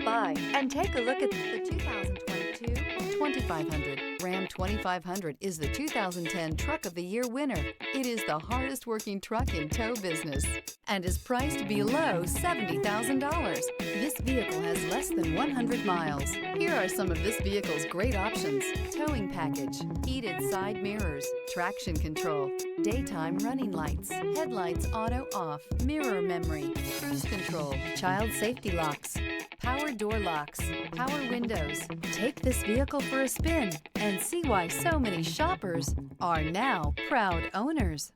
by and take a look at the 2022 2500. Ram 2500 is the 2010 Truck of the Year winner. It is the hardest working truck in tow business and is priced below $70,000. This vehicle has less than 100 miles. Here are some of this vehicle's great options: towing package, heated side mirrors, traction control, daytime running lights, headlights auto off, mirror memory, cruise control, child safety locks, power door locks, power windows. Take this vehicle for a spin and see why so many shoppers are now proud owners.